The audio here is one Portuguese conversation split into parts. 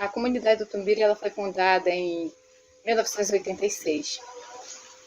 A comunidade do Tumbira ela foi fundada em 1986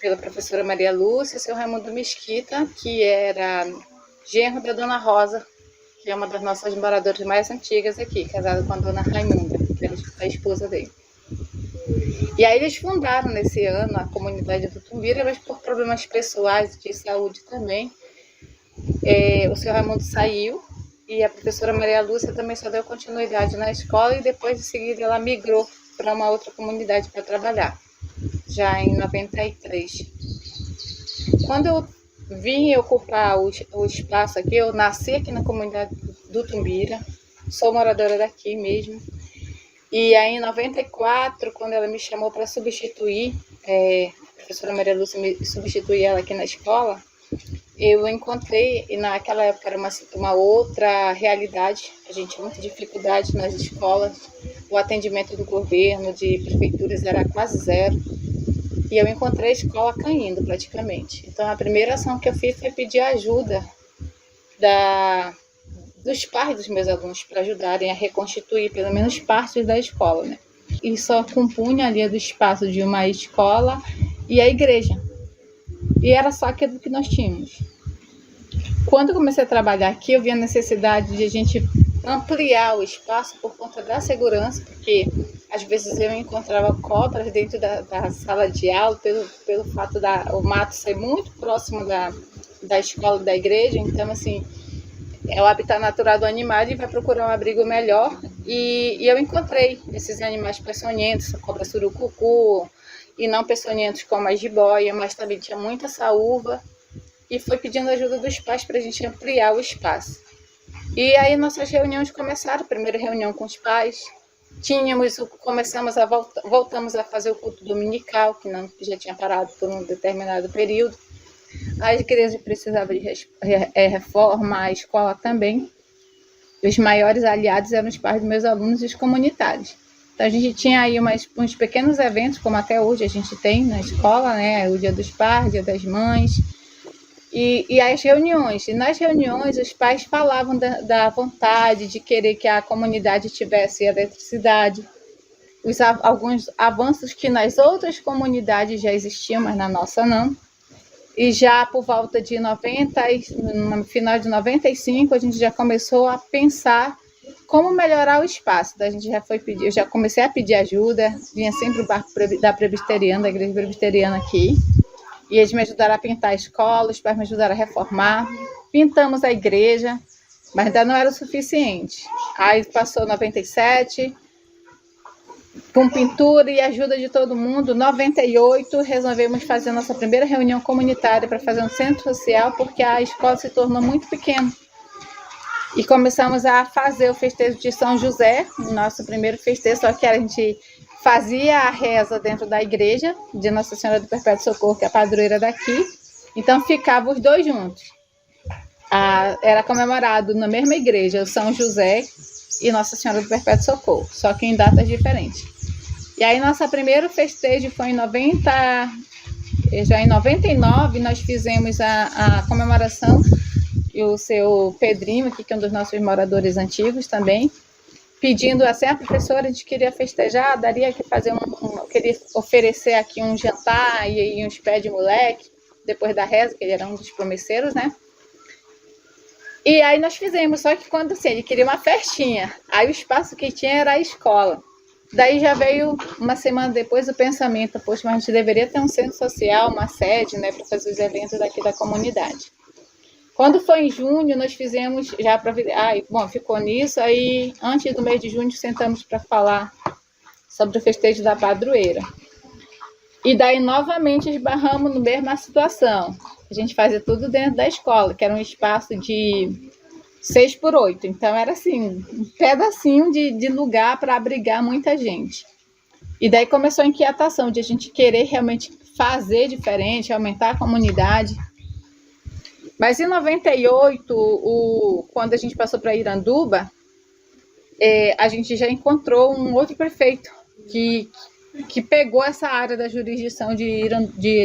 pela professora Maria Lúcia e seu Raimundo Mesquita, que era genro da Dona Rosa, que é uma das nossas moradoras mais antigas aqui, casada com a Dona Raimunda, que era a esposa dele. E aí eles fundaram nesse ano a comunidade do Tumbira, mas por problemas pessoais de saúde também, o seu Raimundo saiu e a professora Maria Lúcia também só deu continuidade na escola e depois de seguida ela migrou para uma outra comunidade para trabalhar, já em 93. Quando eu vim ocupar o espaço aqui, eu nasci aqui na comunidade do Tumbira, sou moradora daqui mesmo. E aí em 94, quando ela me chamou para substituir, a professora Maria Lúcia me substituir ela aqui na escola, eu encontrei, e naquela época era uma outra realidade, a gente tinha muita dificuldade nas escolas, o atendimento do governo, de prefeituras era quase zero, e eu encontrei a escola caindo praticamente. Então a primeira ação que eu fiz foi pedir ajuda dos pais dos meus alunos para ajudarem a reconstituir pelo menos partes da escola, né? E só compunha ali do espaço de uma escola e a igreja. E era só aquilo que nós tínhamos. Quando eu comecei a trabalhar aqui, eu vi a necessidade de a gente ampliar o espaço por conta da segurança, porque às vezes eu encontrava cobras dentro da sala de aula, pelo fato o mato ser muito próximo da escola e da igreja. Então, assim, é o habitat natural do animal, ele vai procurar um abrigo melhor. E eu encontrei esses animais peçonhentos, a cobra surucucu, e não peçonhentos como a jiboia, mas também tinha muita saúva. E foi pedindo ajuda dos pais para a gente ampliar o espaço. E aí nossas reuniões começaram, a primeira reunião com os pais. Voltamos a fazer o culto dominical, que já tinha parado por um determinado período. A igreja precisava de reforma, a escola também. Os maiores aliados eram os pais dos meus alunos e os comunitários. Então a gente tinha aí uns pequenos eventos, como até hoje a gente tem na escola, né? O Dia dos Pais, Dia das Mães. E as reuniões. E nas reuniões os pais falavam da vontade de querer que a comunidade tivesse eletricidade. Alguns avanços que nas outras comunidades já existiam, mas na nossa não. E já por volta de 90, no final de 95, a gente já começou a pensar como melhorar o espaço. A gente eu já comecei a pedir ajuda, vinha sempre o barco da presbiteriana, da igreja presbiteriana aqui. E eles me ajudaram a pintar a escola, os pais me ajudaram a reformar. Pintamos a igreja, mas ainda não era o suficiente. Aí passou 97, com pintura e ajuda de todo mundo. 98, resolvemos fazer a nossa primeira reunião comunitária para fazer um centro social, porque a escola se tornou muito pequena. E começamos a fazer o festejo de São José, o nosso primeiro festejo, só que a gente fazia a reza dentro da igreja de Nossa Senhora do Perpétuo Socorro, que é a padroeira daqui. Então ficavam os dois juntos. Era comemorado na mesma igreja o São José e Nossa Senhora do Perpétuo Socorro, só que em datas diferentes. E aí nosso primeiro festejo foi já em 99, nós fizemos a comemoração, e o seu Pedrinho, aqui, que é um dos nossos moradores antigos também, pedindo assim, a professora, a gente queria festejar, daria que fazer queria oferecer aqui um jantar e uns pés de moleque, depois da reza, que ele era um dos promesseiros, né? E aí nós fizemos, só que quando assim, ele queria uma festinha, aí o espaço que tinha era a escola. Daí já veio, uma semana depois, o pensamento, poxa, mas a gente deveria ter um centro social, uma sede, né, para fazer os eventos daqui da comunidade. Quando foi em junho, nós fizemos, ficou nisso, aí antes do mês de junho sentamos para falar sobre o festejo da padroeira. E daí novamente esbarramos na mesma situação. A gente fazia tudo dentro da escola, que era um espaço de 6x8. Então era assim, um pedacinho de lugar para abrigar muita gente. E daí começou a inquietação de a gente querer realmente fazer diferente, aumentar a comunidade. Mas em 98, quando a gente passou para Iranduba, a gente já encontrou um outro prefeito que pegou essa área da jurisdição de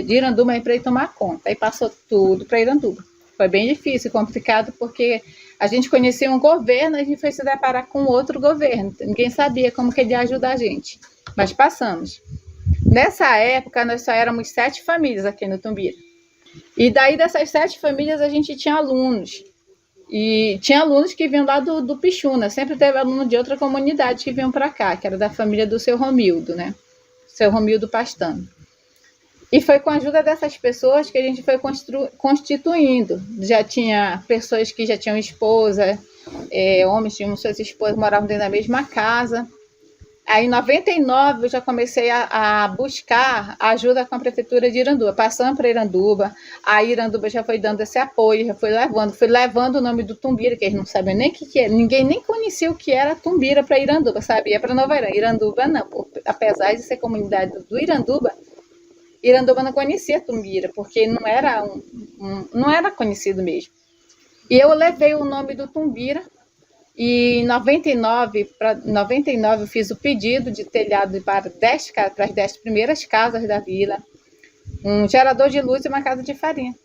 Iranduba para ele tomar conta. Aí passou tudo para Iranduba. Foi bem difícil, complicado, porque A gente conhecia um governo, a gente foi se deparar com outro governo. Ninguém sabia como que ele ia ajudar a gente, mas passamos. Nessa época, nós só éramos 7 famílias aqui no Tumbira. E daí, dessas 7 famílias, a gente tinha alunos. E tinha alunos que vinham lá do Pixuna. Sempre teve aluno de outra comunidade que vinham para cá, que era da família do seu Romildo, né? Seu Romildo Pastano. E foi com a ajuda dessas pessoas que a gente foi constituindo. Já tinha pessoas que já tinham esposa, homens tinham suas esposas, moravam dentro da mesma casa. Aí, em 99, eu já comecei a buscar ajuda com a prefeitura de Iranduba, passando para Iranduba. Aí, Iranduba já foi dando esse apoio, já fui levando o nome do Tumbira, que eles não sabiam nem o que era. Ninguém nem conhecia o que era Tumbira para Iranduba, sabia? Para Nova Irã. Iranduba não, apesar de ser comunidade do Iranduba, Iranduba não conhecia Tumbira, porque não era conhecido mesmo. E eu levei o nome do Tumbira. E em 99 eu fiz o pedido de telhado para as 10 primeiras casas da vila, um gerador de luz e uma casa de farinha.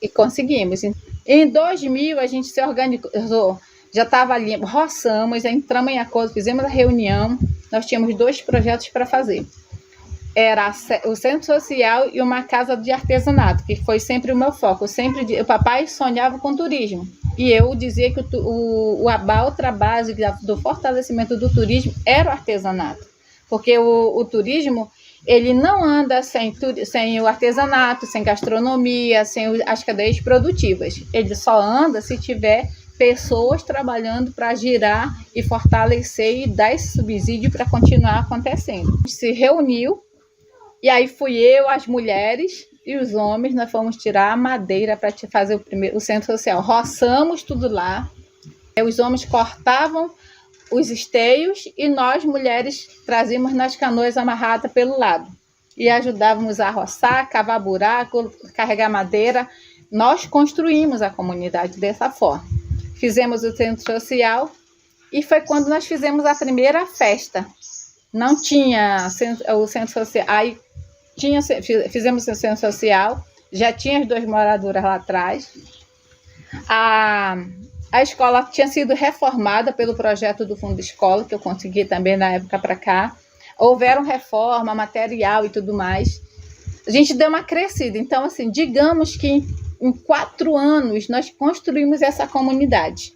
E conseguimos. Em 2000 a gente se organizou, já estava ali, roçamos, entramos em acordo, fizemos a reunião, nós tínhamos 2 projetos para fazer. Era o centro social e uma casa de artesanato, que foi sempre o meu foco. O papai sonhava com turismo. E eu dizia que a outra base do fortalecimento do turismo era o artesanato. Porque o turismo, ele não anda sem o artesanato, sem gastronomia, sem as cadeias produtivas. Ele só anda se tiver pessoas trabalhando para girar e fortalecer e dar esse subsídio para continuar acontecendo. A gente se reuniu, e aí fui eu, as mulheres e os homens, nós fomos tirar a madeira para fazer o centro social. Roçamos tudo lá. Os homens cortavam os esteios e nós, mulheres, trazíamos nas canoas amarradas pelo lado. E ajudávamos a roçar, cavar buraco, carregar madeira. Nós construímos a comunidade dessa forma. Fizemos o centro social e foi quando nós fizemos a primeira festa. Não tinha o centro social. Aí fizemos o centro social, já tinha as 2 moradoras lá atrás. A escola tinha sido reformada pelo projeto do Fundo Escola, que eu consegui também na época para cá. Houveram reforma, material e tudo mais. A gente deu uma crescida. Então, assim, digamos que em 4 anos nós construímos essa comunidade.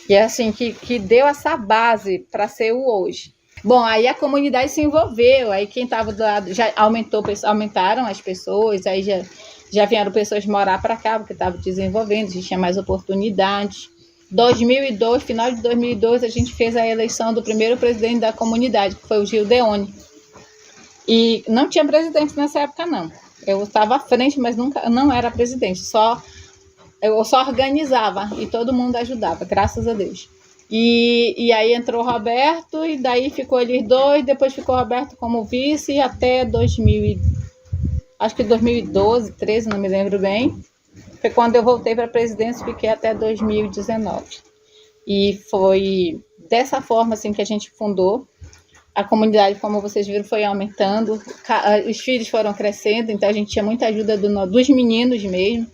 E é assim que deu essa base para ser o hoje. Bom, aí a comunidade se envolveu, aí quem estava do lado já aumentaram as pessoas, aí já vieram pessoas morar para cá, porque estava desenvolvendo, a gente tinha mais oportunidades. 2002, final de 2002, a gente fez a eleição do primeiro presidente da comunidade, que foi o Gil Deone. E não tinha presidente nessa época, não. Eu estava à frente, mas não era presidente, eu só organizava e todo mundo ajudava, graças a Deus. E aí entrou o Roberto, e daí ficou eles 2, depois ficou o Roberto como vice, até 2012, 13, não me lembro bem. Foi quando eu voltei para a presidência, fiquei até 2019. E foi dessa forma assim, que a gente fundou. A comunidade, como vocês viram, foi aumentando, os filhos foram crescendo, então a gente tinha muita ajuda dos meninos mesmo.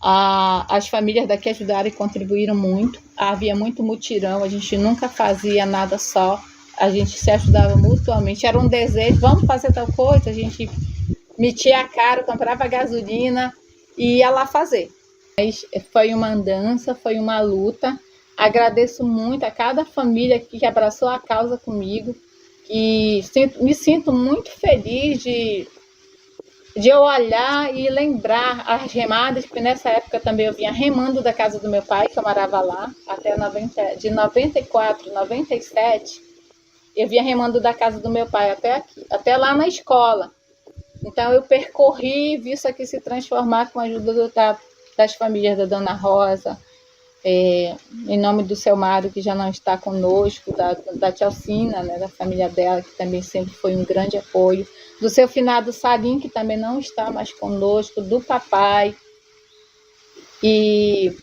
As famílias daqui ajudaram e contribuíram muito. Havia muito mutirão, a gente nunca fazia nada só, a gente se ajudava mutuamente. Era um desejo, vamos fazer tal coisa, a gente metia a cara, comprava gasolina e ia lá fazer. Mas foi uma andança, foi uma luta. Agradeço muito a cada família que abraçou a causa comigo, e me sinto muito feliz de eu olhar e lembrar as remadas, porque nessa época também eu vinha remando da casa do meu pai, que eu morava lá, até de 94, 97, eu vinha remando da casa do meu pai até aqui, até lá na escola. Então eu percorri, vi isso aqui se transformar com a ajuda das famílias da Dona Rosa, em nome do seu Mário, que já não está conosco, da tia Alcina, né, da família dela, que também sempre foi um grande apoio, do seu finado Salim, que também não está mais conosco, do papai, e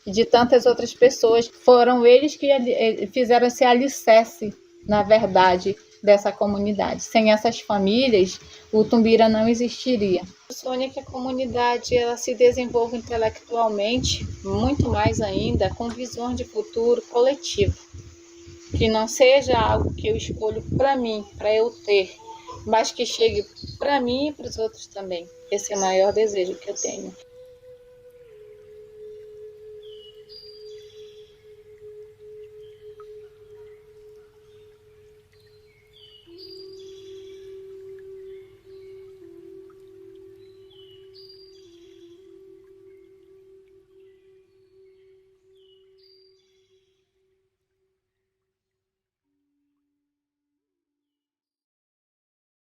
de tantas outras pessoas. Foram eles que fizeram esse alicerce, na verdade, dessa comunidade. Sem essas famílias, o Tumbira não existiria. Eu sonho que a comunidade ela se desenvolva intelectualmente, muito mais ainda, com visões de futuro coletivo. Que não seja algo que eu escolho para mim, para eu ter, mas que chegue para mim e para os outros também. Esse é o maior desejo que eu tenho.